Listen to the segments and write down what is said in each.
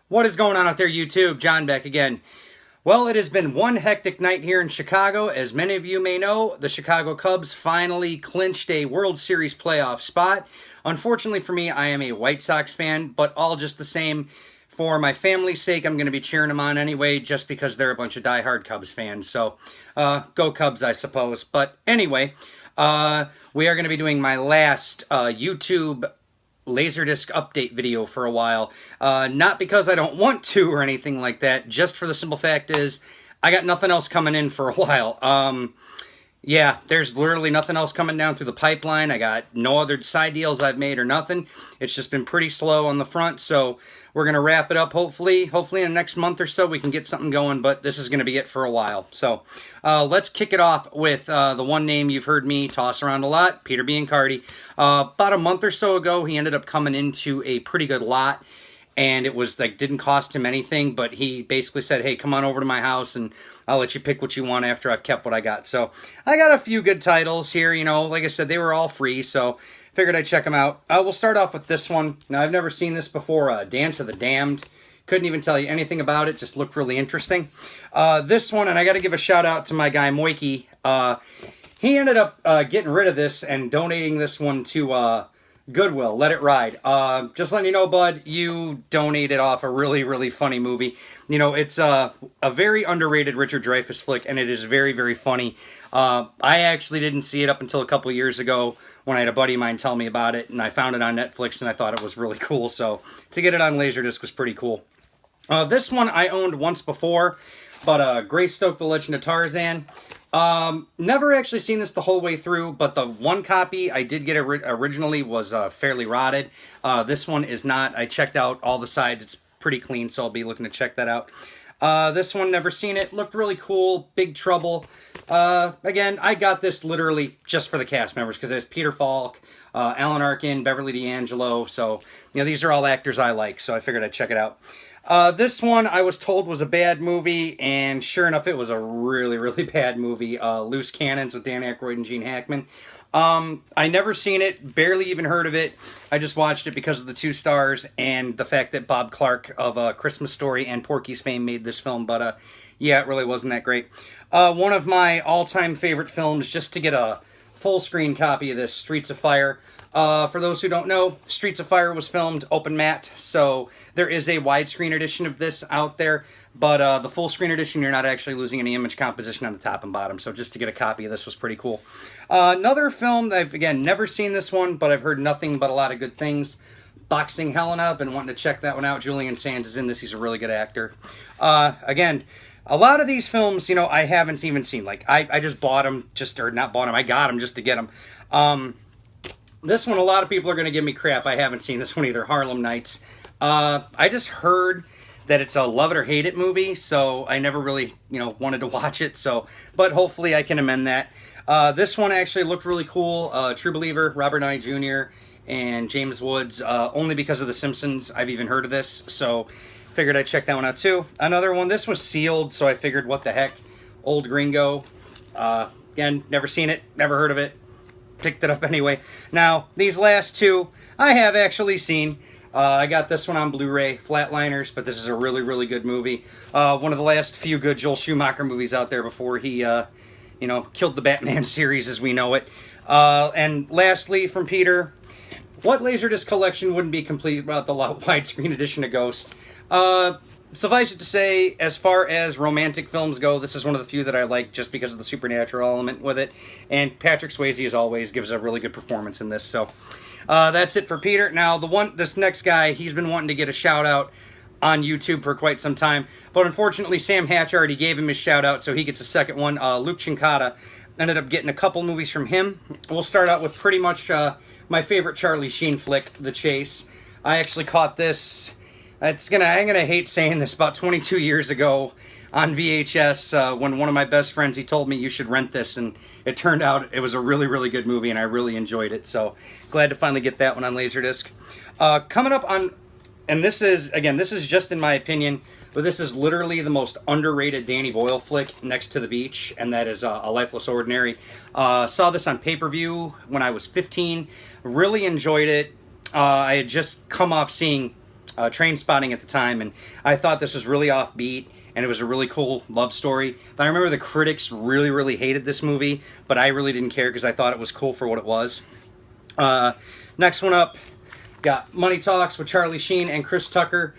What is going on out there, YouTube? John back again. Well, it has been one hectic night here in Chicago. As many of you may know, the Chicago Cubs finally clinched a World Series playoff spot. Unfortunately for me, I am a White Sox fan, but all just the same, for my family's sake, I'm going to be cheering them on anyway, just because they're a bunch of diehard Cubs fans. So, go Cubs, I suppose. But anyway, we are going to be doing my last YouTube Laserdisc update video for a while. Not because I don't want to or anything like that, just for the simple fact is I got nothing else coming in for a while. Yeah, there's literally nothing else coming down through the pipeline. I got no other side deals I've made or nothing. It's just been pretty slow on the front, so we're going to wrap it up hopefully. Hopefully in the next month or so we can get something going, but this is going to be it for a while. So let's kick it off with the one name you've heard me toss around a lot, Peter Biancardi. About a month or so ago, he ended up coming into a pretty good lot. And it was like, didn't cost him anything, but he basically said, hey, come on over to my house and I'll let you pick what you want after I've kept what I got. So I got a few good titles here, you know, like I said, they were all free, so figured I'd check them out. We'll start off with this one. Now, I've never seen this before, Dance of the Damned. Couldn't even tell you anything about it, just looked really interesting. This one, and I got to give a shout out to my guy, Moikey. He ended up getting rid of this and donating this one to Goodwill, Let It Ride. Just letting you know, bud, you donated off a really, really funny movie. You know, it's a very underrated Richard Dreyfuss flick, and it is very, very funny. I actually didn't see it up until a couple years ago when I had a buddy of mine tell me about it, and I found it on Netflix, and I thought it was really cool. So to get it on Laserdisc was pretty cool. This one I owned once before, but Greystoke, The Legend of Tarzan. Never actually seen this the whole way through, but the one copy I did get originally was fairly rotted. This one is not. I checked out all the sides. It's pretty clean, so I'll be looking to check that out. This one, never seen it. Looked really cool. Big Trouble. Again, I got this literally just for the cast members because there's Peter Falk, Alan Arkin, Beverly D'Angelo. So, you know, these are all actors I like, so I figured I'd check it out. This one I was told was a bad movie, and sure enough, it was a really, really bad movie. Loose Cannons with Dan Aykroyd and Gene Hackman. I never seen it, barely even heard of it. I just watched it because of the 2 stars and the fact that Bob Clark of Christmas Story and Porky's fame made this film, but yeah, it really wasn't that great. One of my all-time favorite films, just to get a full-screen copy of this, Streets of Fire. For those who don't know, Streets of Fire was filmed open matte, so there is a widescreen edition of this out there, but the full screen edition, you're not actually losing any image composition on the top and bottom, so just to get a copy of this was pretty cool. Another film, I've, again, never seen this one, but I've heard nothing but a lot of good things. Boxing Helena, been wanting to check that one out. Julian Sands is in this, he's a really good actor. Again, a lot of these films, you know, I haven't even seen. Like, I just bought them, or not bought them, I got them just to get them. This one, a lot of people are going to give me crap. I haven't seen this one either, Harlem Nights. I just heard that it's a love it or hate it movie, so I never really, you know, wanted to watch it. So, but hopefully I can amend that. This one actually looked really cool. True Believer, Robert Downey Jr. and James Woods. Only because of The Simpsons, I've even heard of this, so figured I'd check that one out too. Another one, this was sealed, so I figured, what the heck, Old Gringo. Again, never seen it, never heard of it. Picked it up anyway. Now, these last two, I have actually seen. I got this one on Blu-ray, Flatliners, but this is a really, really good movie. One of the last few good Joel Schumacher movies out there before he, you know, killed the Batman series as we know it. And lastly, from Peter, what Laserdisc collection wouldn't be complete without the widescreen edition of Ghost? Suffice it to say, as far as romantic films go, this is one of the few that I like just because of the supernatural element with it. And Patrick Swayze, as always, gives a really good performance in this. So that's it for Peter. Now, this next guy, he's been wanting to get a shout-out on YouTube for quite some time. But unfortunately, Sam Hatch already gave him his shout-out, so he gets a second one. Luke Chincata ended up getting a couple movies from him. We'll start out with pretty much my favorite Charlie Sheen flick, The Chase. I actually caught this... I'm gonna hate saying this, about 22 years ago on VHS, when one of my best friends, he told me you should rent this, and it turned out it was a really, really good movie, and I really enjoyed it, so glad to finally get that one on Laserdisc. Coming up on, and this is, again, this is just in my opinion, but this is literally the most underrated Danny Boyle flick next to The Beach, and that is A Lifeless Ordinary. Saw this on pay-per-view when I was 15, really enjoyed it. I had just come off seeing Train Spotting at the time, and I thought this was really offbeat, and it was a really cool love story. But I remember the critics really, really hated this movie, but I really didn't care because I thought it was cool for what it was. Next one up, got Money Talks with Charlie Sheen and Chris Tucker.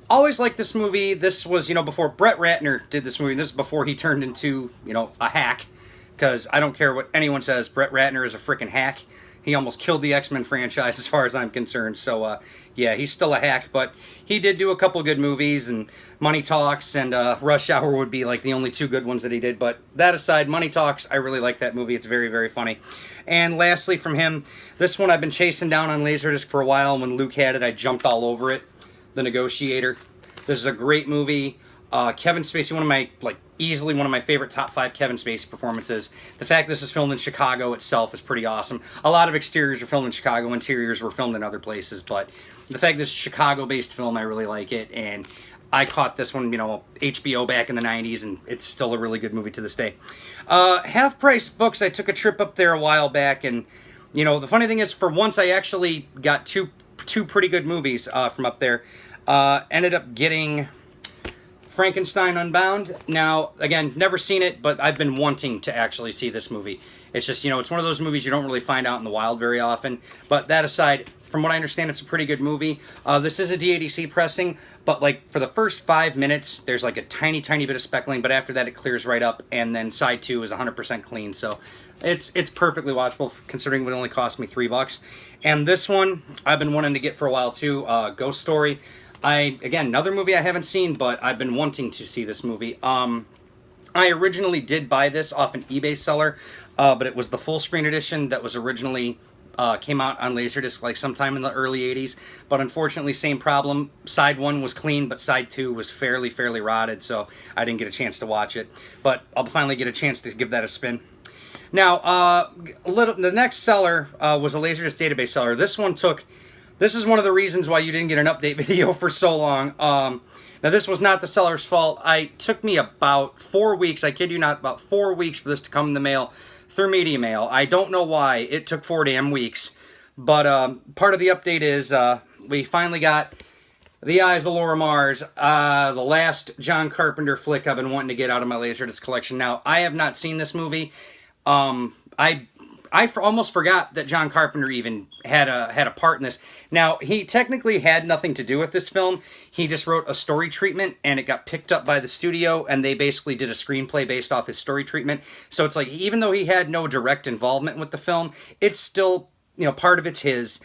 Always liked this movie. This was, before Brett Ratner did this movie. This is before he turned into, a hack. Because I don't care what anyone says, Brett Ratner is a freaking hack. He almost killed the X-Men franchise as far as I'm concerned. So, yeah, he's still a hack. But he did do a couple good movies, and Money Talks and Rush Hour would be like the only two good ones that he did. But that aside, Money Talks, I really like that movie. It's very, very funny. And lastly from him, this one I've been chasing down on Laserdisc for a while. When Luke had it, I jumped all over it. The Negotiator. This is a great movie. Kevin Spacey, easily one of my favorite top 5 Kevin Spacey performances. The fact this is filmed in Chicago itself is pretty awesome. A lot of exteriors are filmed in Chicago, interiors were filmed in other places, but the fact this is a Chicago-based film, I really like it, and I caught this one, HBO back in the 90s, and it's still a really good movie to this day. Half Price Books, I took a trip up there a while back, and, the funny thing is, for once, I actually got two pretty good movies from up there. Ended up getting Frankenstein Unbound. Now, again, never seen it, but I've been wanting to actually see this movie. It's just, it's one of those movies you don't really find out in the wild very often. But that aside, from what I understand, it's a pretty good movie. This is a DADC pressing, but for the first 5 minutes, there's a tiny, tiny bit of speckling, but after that it clears right up, and then side 2 is 100% clean. So it's perfectly watchable, considering it only cost me $3. And this one, I've been wanting to get for a while too, Ghost Story. Again, another movie I haven't seen, but I've been wanting to see this movie. I originally did buy this off an eBay seller, but it was the full screen edition that was originally came out on Laserdisc sometime in the early 80s. But unfortunately, same problem. Side 1 was clean, but side 2 was fairly rotted, so I didn't get a chance to watch it. But I'll finally get a chance to give that a spin. Now, the next seller was a Laserdisc database seller. This is one of the reasons why you didn't get an update video for so long. Now, this was not the seller's fault. It took me about 4 weeks, I kid you not, about 4 weeks for this to come in the mail through Media Mail. I don't know why it took 4 damn weeks. But part of the update is we finally got The Eyes of Laura Mars, the last John Carpenter flick I've been wanting to get out of my Laserdisc collection. Now, I have not seen this movie. I almost forgot that John Carpenter even had a part in this. Now, he technically had nothing to do with this film. He just wrote a story treatment, and it got picked up by the studio, and they basically did a screenplay based off his story treatment. So it's even though he had no direct involvement with the film, it's still, part of it's his.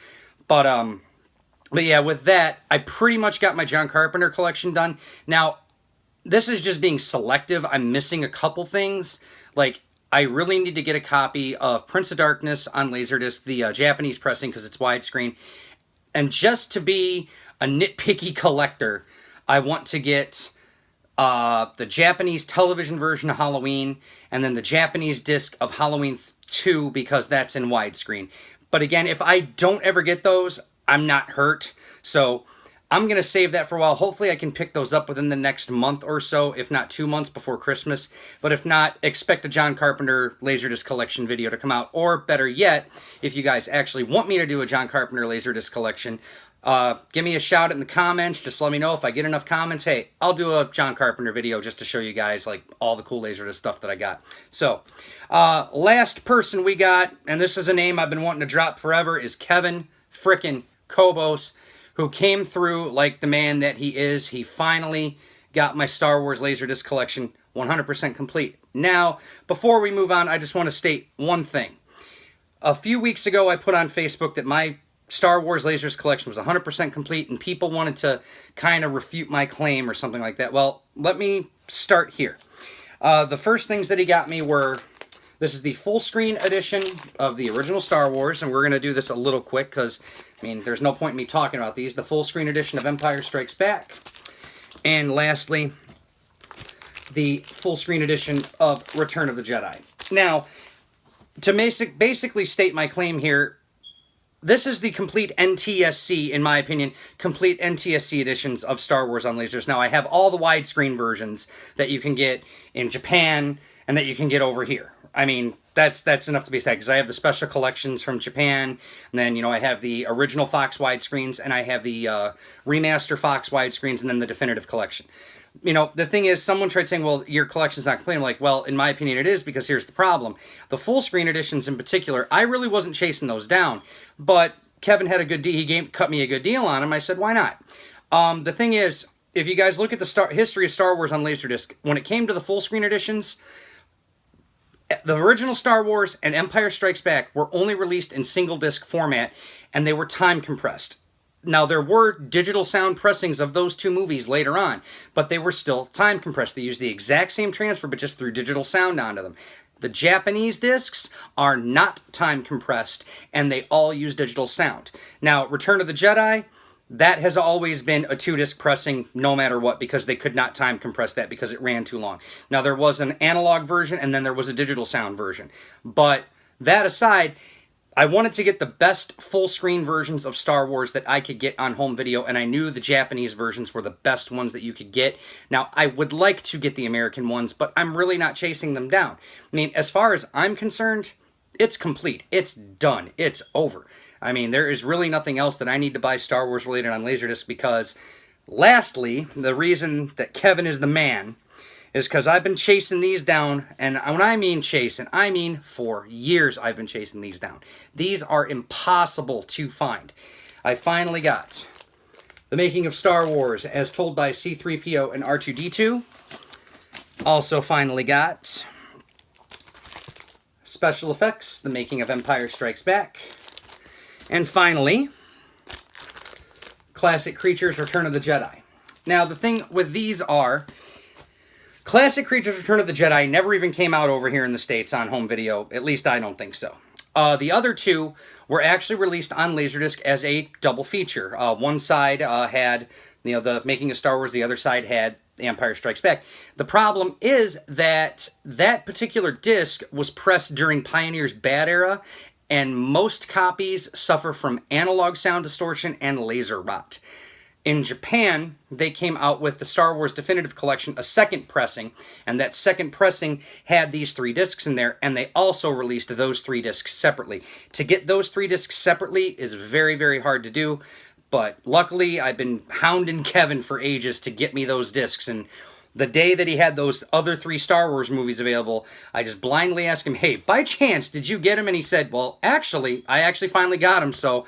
But yeah, with that, I pretty much got my John Carpenter collection done. Now, this is just being selective. I'm missing a couple things. I really need to get a copy of Prince of Darkness on Laserdisc, the Japanese pressing, because it's widescreen. And just to be a nitpicky collector, I want to get the Japanese television version of Halloween, and then the Japanese disc of Halloween 2, because that's in widescreen. But again, if I don't ever get those, I'm not hurt. So I'm going to save that for a while. Hopefully I can pick those up within the next month or so, if not 2 months before Christmas. But if not, expect a John Carpenter Laserdisc collection video to come out. Or better yet, if you guys actually want me to do a John Carpenter Laserdisc collection, give me a shout in the comments. Just let me know if I get enough comments. Hey, I'll do a John Carpenter video just to show you guys all the cool Laserdisc stuff that I got. So, last person we got, and this is a name I've been wanting to drop forever, is Kevin frickin' Kobos, who came through like the man that he is. He finally got my Star Wars Laserdisc collection 100% complete. Now, before we move on, I just want to state one thing. A few weeks ago, I put on Facebook that my Star Wars Laserdisc collection was 100% complete, and people wanted to kind of refute my claim or something like that. Well, let me start here. The first things that he got me were, this is the full screen edition of the original Star Wars, and we're going to do this a little quick because, there's no point in me talking about these. The full screen edition of Empire Strikes Back. And lastly, the full screen edition of Return of the Jedi. Now, to basically state my claim here, this is the complete NTSC, in my opinion, complete NTSC editions of Star Wars on Lasers. Now, I have all the widescreen versions that you can get in Japan and that you can get over here, I mean, that's enough to be said, because I have the special collections from Japan, and then, you know, I have the original Fox widescreens, and I have the remaster Fox widescreens, and then the definitive collection. You know, the thing is, someone tried saying, well, your collection's not complete. I'm like, well, in my opinion, it is, because here's the problem. The full screen editions in particular, I really wasn't chasing those down, but Kevin had a good deal. He cut me a good deal on them. I said, why not? The thing is, if you guys look at the history of Star Wars on Laserdisc, when it came to the full screen editions, the original Star Wars and Empire Strikes Back were only released in single disc format, and they were time compressed. Now, there were digital sound pressings of those two movies later on, but they were still time compressed. They used the exact same transfer, but just threw digital sound onto them. The Japanese discs are not time compressed, and they all use digital sound. Now, Return of the Jedi, that has always been a 2-disc pressing no matter what, because they could not time compress that because it ran too long. Now, there was an analog version, and then there was a digital sound version. But that aside, I wanted to get the best full-screen versions of Star Wars that I could get on home video, and I knew the Japanese versions were the best ones that you could get. Now, I would like to get the American ones, but I'm really not chasing them down. I mean, as far as I'm concerned, it's complete. It's done. It's over. I mean, there is really nothing else that I need to buy Star Wars related on Laserdisc, because, lastly, the reason that Kevin is the man is because I've been chasing these down, and when I mean chasing, I mean for years I've been chasing these down. These are impossible to find. I finally got The Making of Star Wars as told by C-3PO and R2-D2. Also finally got Special Effects, The Making of Empire Strikes Back. And finally, Classic Creatures, Return of the Jedi. Now, the thing with these are, Classic Creatures Return of the Jedi never even came out over here in the States on home video. At least I don't think so. The other two were actually released on Laserdisc as a double feature. One side had, you know, The Making of Star Wars. The other side had The Empire Strikes Back. The problem is that that particular disc was pressed during Pioneer's bad era, and most copies suffer from analog sound distortion and laser rot. In Japan, they came out with the Star Wars Definitive Collection, a second pressing, and that second pressing had these 3 discs in there, and they also released those 3 discs separately. To get those 3 discs separately is very, very hard to do, but luckily I've been hounding Kevin for ages to get me those discs, and the day that he had those other 3 Star Wars movies available, I just blindly asked him, hey, by chance, did you get them? And he said, well, actually, I actually finally got them, so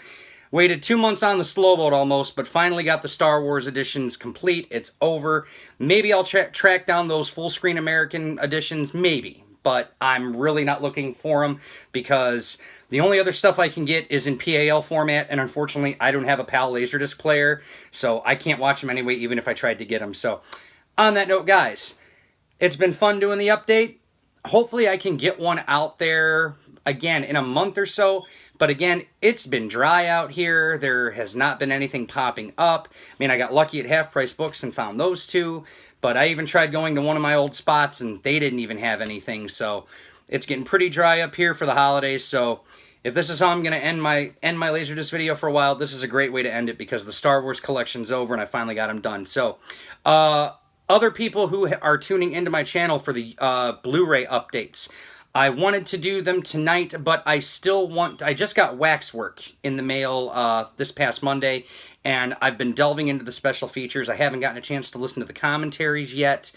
waited 2 months on the slow boat almost, but finally got the Star Wars editions complete. It's over. Maybe I'll track down those full-screen American editions, maybe. But I'm really not looking for them, because the only other stuff I can get is in PAL format, and unfortunately, I don't have a PAL Laserdisc player, so I can't watch them anyway, even if I tried to get them. So, on that note, guys, it's been fun doing the update. Hopefully, I can get one out there again in a month or so. But again, it's been dry out here. There has not been anything popping up. I mean, I got lucky at Half Price Books and found those 2. But I even tried going to one of my old spots, and they didn't even have anything. So it's getting pretty dry up here for the holidays. So if this is how I'm going to end my Laserdisc video for a while, this is a great way to end it, because the Star Wars collection's over and I finally got them done. So other people who are tuning into my channel for the Blu-ray updates, I wanted to do them tonight, but I just got Waxwork in the mail this past Monday, and I've been delving into the special features. I haven't gotten a chance to listen to the commentaries yet.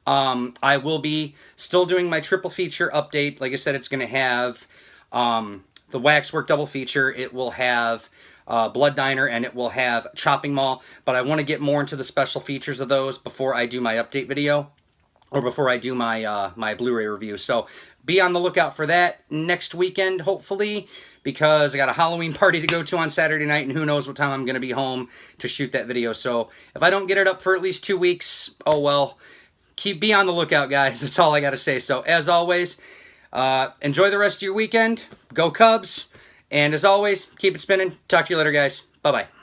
I will be still doing my triple feature update. Like I said, it's going to have the Waxwork double feature. It will have Blood Diner, and it will have Chopping Mall, but I want to get more into the special features of those before I do my update video, or before I do my my Blu-ray review. So be on the lookout for that next weekend, hopefully, because I got a Halloween party to go to on Saturday night, and who knows what time I'm going to be home to shoot that video. So if I don't get it up for at least 2 weeks, oh well. Be on the lookout, guys. That's all I got to say. So as always, enjoy the rest of your weekend. Go Cubs. And as always, keep it spinning. Talk to you later, guys. Bye-bye.